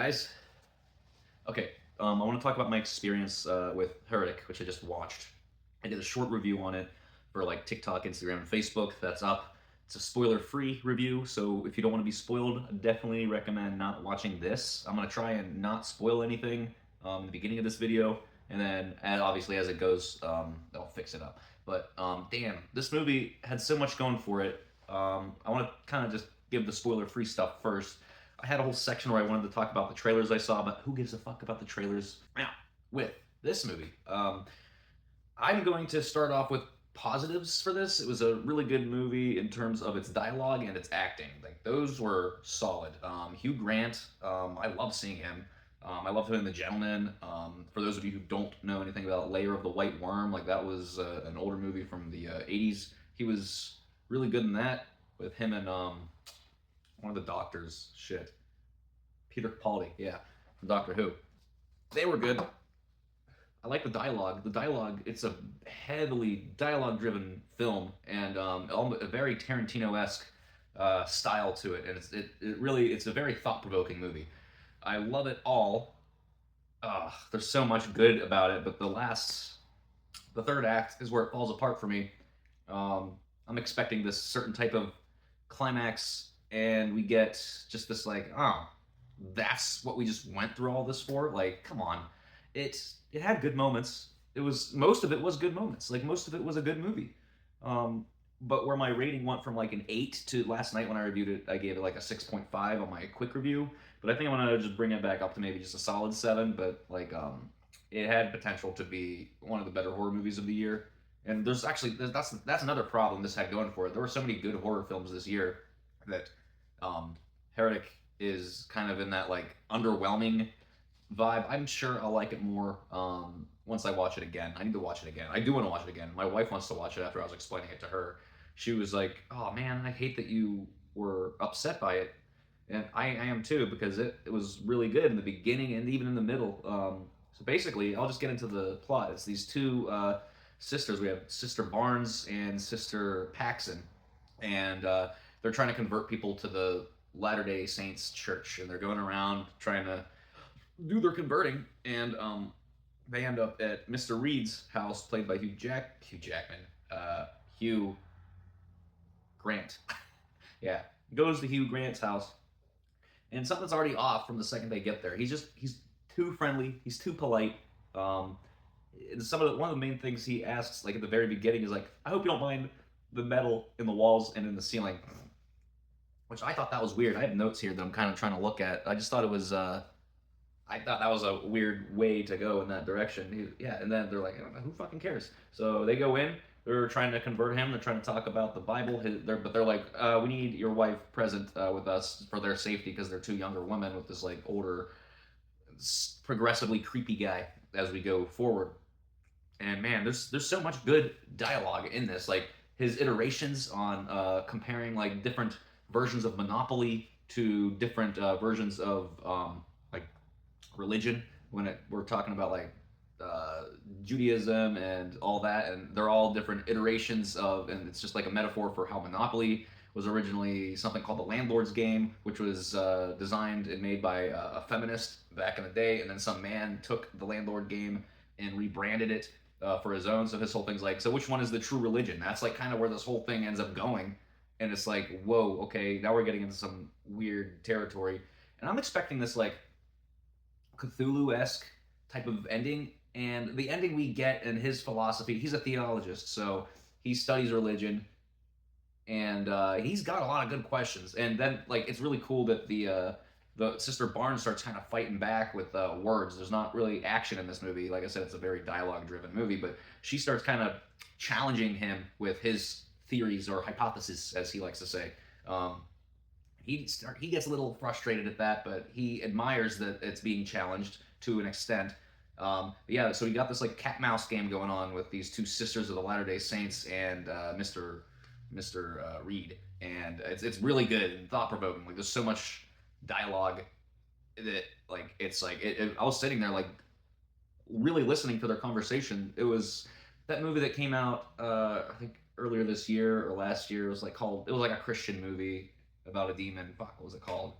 guys. Okay, I want to talk about my experience with Heretic, which I just watched. I did a short review on it for like TikTok, Instagram, and Facebook. That's up. It's a spoiler-free review, so if you don't want to be spoiled, I definitely recommend not watching this. I'm gonna try and not spoil anything in the beginning of this video, and then obviously as it goes, I'll fix it up. But damn, this movie had so much going for it. I want to kind of just give the spoiler-free stuff first. I had a whole section where I wanted to talk about the trailers I saw, but who gives a fuck about the trailers? Now, with this movie, I'm going to start off with positives for this. It was a really good movie in terms of its dialogue and its acting. Like those were solid. Hugh Grant, I love seeing him. I loved him in The Gentleman. For those of you who don't know anything about Layer of the White Worm, like that was an older movie from the '80s. He was really good in that with him and one of the doctors. Shit, Peter Capaldi, yeah, from Doctor Who. They were good. I like the dialogue. The dialogue, it's a heavily dialogue-driven film, and a very Tarantino-esque style to it, and it's a very thought-provoking movie. I love it all. There's so much good about it, but the third act is where it falls apart for me. I'm expecting this certain type of climax, and we get just this like, oh, that's what we just went through all this for. Like, come on, it had good moments. It was most of it was good moments. Like most of it was a good movie. Um, but where my rating went from like an 8 to last night when I reviewed it, I gave it like a 6.5 on my quick review. But I think I'm gonna just bring it back up to maybe just a solid 7. But like, it had potential to be one of the better horror movies of the year. And there's actually that's another problem this had going for it. There were so many good horror films this year that Heretic is kind of in that like underwhelming vibe. I'm sure I'll like it more once I watch it again. I need to watch it again. I do want to watch it again. My wife wants to watch it after I was explaining it to her. She was like, "Oh man, I hate that you were upset by it," and I am too because it was really good in the beginning and even in the middle. So basically, I'll just get into the plot. It's these two sisters. We have Sister Barnes and Sister Paxson, and they're trying to convert people to the Latter Day Saints church, and they're going around trying to do their converting, and they end up at Mr. Reed's house, played by Hugh Jackman, Hugh Grant. Yeah, goes to Hugh Grant's house, and something's already off from the second they get there. He's too friendly. He's too polite. Um, and one of the main things he asks, like at the very beginning, is like, "I hope you don't mind the metal in the walls and in the ceiling," which I thought that was weird. I have notes here that I'm kind of trying to look at. I just thought it was I thought that was a weird way to go in that direction. Yeah, and then they're like, who fucking cares? So they go in. They're trying to convert him. They're trying to talk about the Bible. But they're like, we need your wife present with us for their safety because they're two younger women with this like older, progressively creepy guy as we go forward. And man, there's so much good dialogue in this. Like his iterations on comparing like different versions of Monopoly to different versions of like religion we're talking about like Judaism and all that, and they're all different iterations of, and it's just like a metaphor for how Monopoly was originally something called the landlord's game, which was designed and made by a feminist back in the day, and then some man took the landlord game and rebranded it for his own. So his whole thing's like, so which one is the true religion? That's like kind of where this whole thing ends up going, and it's like, whoa, okay, now we're getting into some weird territory, and I'm expecting this like Cthulhu-esque type of ending. And the ending we get in his philosophy, he's a theologist, so he studies religion, and he's got a lot of good questions. And then, like, it's really cool that the Sister Barnes starts kind of fighting back with words. There's not really action in this movie. Like I said, it's a very dialogue-driven movie, but she starts kind of challenging him with his theories or hypotheses, as he likes to say. He gets a little frustrated at that, but he admires that it's being challenged to an extent. Yeah, so we got this like cat mouse game going on with these two sisters of the Latter Day Saints and Mr. Reed, and it's really good and thought provoking. Like there's so much dialogue that I was sitting there like really listening to their conversation. It was that movie that came out I think earlier this year or last year. It was like a Christian movie about a demon. Fuck, what was it called?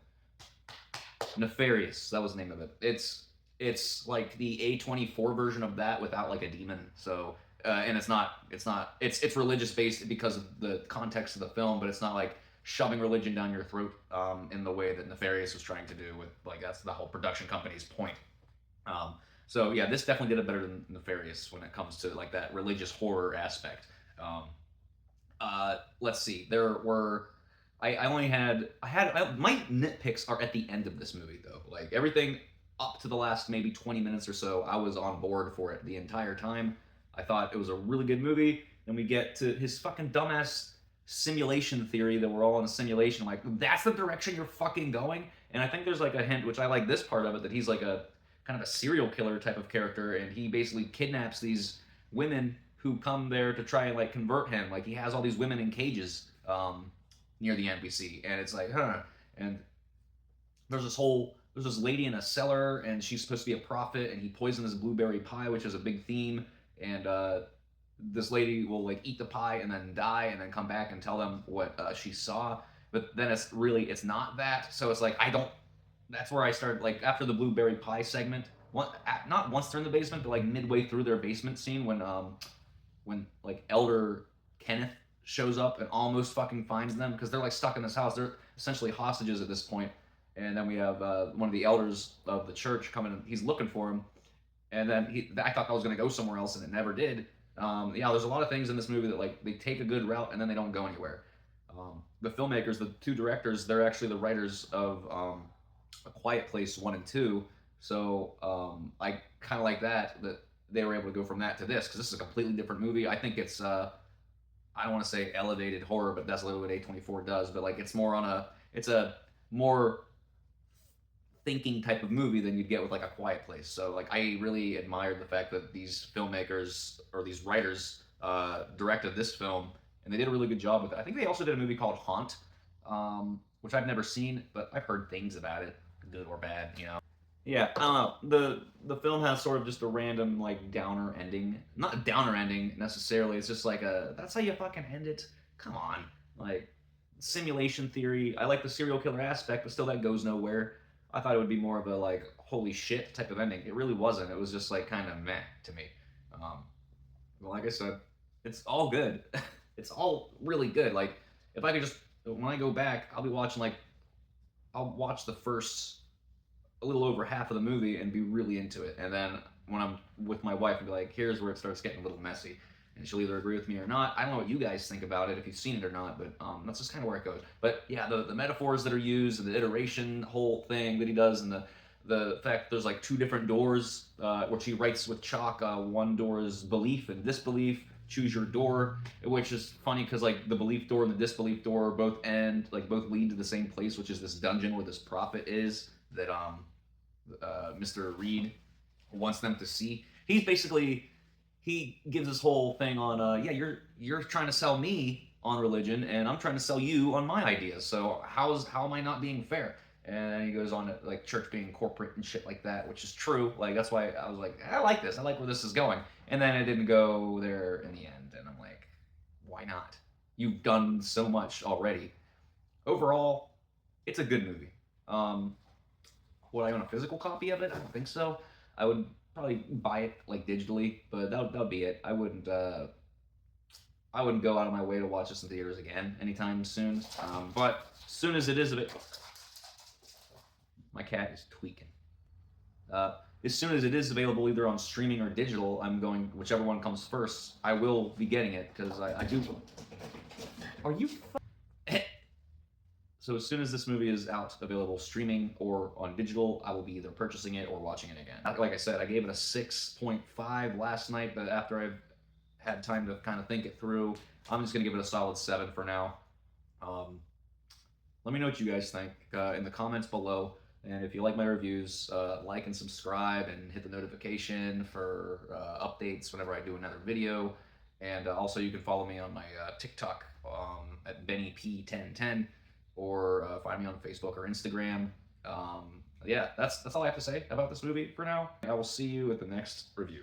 Nefarious. That was the name of it. It's like the A24 version of that without like a demon. So and it's religious based because of the context of the film, but it's not like shoving religion down your throat in the way that Nefarious was trying to do with like that's the whole production company's point. Um, so yeah, this definitely did it better than Nefarious when it comes to like that religious horror aspect. Um, let's see. There were I only had my nitpicks are at the end of this movie though. Like everything up to the last maybe 20 minutes or so, I was on board for it the entire time. I thought it was a really good movie. Then we get to his fucking dumbass simulation theory that we're all in a simulation. Like that's the direction you're fucking going. And I think there's like a hint, which I like this part of it, that he's like a kind of a serial killer type of character, and he basically kidnaps these women who come there to try and like convert him. Like he has all these women in cages near the NPC, and it's like, huh. And there's this lady in a cellar, and she's supposed to be a prophet, and he poisoned this blueberry pie, which is a big theme. And this lady will like eat the pie and then die, and then come back and tell them what she saw. But then it's not that. So it's like I don't. That's where I started. Like after the blueberry pie segment, not once they're in the basement, but like midway through their basement scene when like Elder Kenneth shows up and almost fucking finds them because they're like stuck in this house. They're essentially hostages at this point. And then we have one of the elders of the church coming. He's looking for him, and then I thought I was going to go somewhere else, and it never did. Yeah, there's a lot of things in this movie that like they take a good route and then they don't go anywhere. The filmmakers, the two directors, they're actually the writers of A Quiet Place 1 and 2. So I kind of like that they were able to go from that to this because this is a completely different movie. I think it's I don't want to say elevated horror, but that's literally what A24 does. But like it's a more thinking type of movie than you'd get with like A Quiet Place. So like I really admired the fact that these filmmakers or these writers directed this film, and they did a really good job with it. I think they also did a movie called Haunt, which I've never seen, but I've heard things about it, good or bad, you know. Yeah, I don't know. The film has sort of just a random like downer ending. Not a downer ending necessarily. It's just like a that's how you fucking end it. Come on, like simulation theory. I like the serial killer aspect, but still that goes nowhere. I thought it would be more of a like holy shit type of ending. It really wasn't. It was just like kind of meh to me. Um, well, like I said, it's all good. It's all really good. Like if I could just when I go back, I'll watch the first a little over half of the movie and be really into it. And then when I'm with my wife, I'll be like, here's where it starts getting a little messy. And she'll either agree with me or not. I don't know what you guys think about it, if you've seen it or not, but that's just kind of where it goes. But yeah, the metaphors that are used and the iteration whole thing that he does, and the fact there's like two different doors, which he writes with chalk. One door is belief and disbelief. Choose your door, which is funny because like the belief door and the disbelief door both lead to the same place, which is this dungeon where this prophet is that Mr. Reed wants them to see. He gives this whole thing on yeah, you're trying to sell me on religion and I'm trying to sell you on my ideas. So how am I not being fair? And then he goes on to like church being corporate and shit like that, which is true. Like that's why I was like, I like this. I like where this is going. And then it didn't go there in the end. And I'm like, why not? You've done so much already. Overall, it's a good movie. Would I own a physical copy of it? I don't think so. I would probably buy it like digitally, but that'd be it. I wouldn't go out of my way to watch this in theaters again anytime soon. But as soon as it is of it, my cat is tweaking. As soon as it is available either on streaming or digital, I'm going whichever one comes first. I will be getting it because I do. Are you? So as soon as this movie is out, available streaming or on digital, I will be either purchasing it or watching it again. Like I said, I gave it a 6.5 last night, but after I've had time to kind of think it through, I'm just gonna give it a solid 7 for now. Let me know what you guys think in the comments below. And if you like my reviews, like and subscribe and hit the notification for updates whenever I do another video. And also you can follow me on my TikTok at BennyP1010 or find me on Facebook or Instagram. Yeah, that's all I have to say about this movie for now. I will see you at the next review.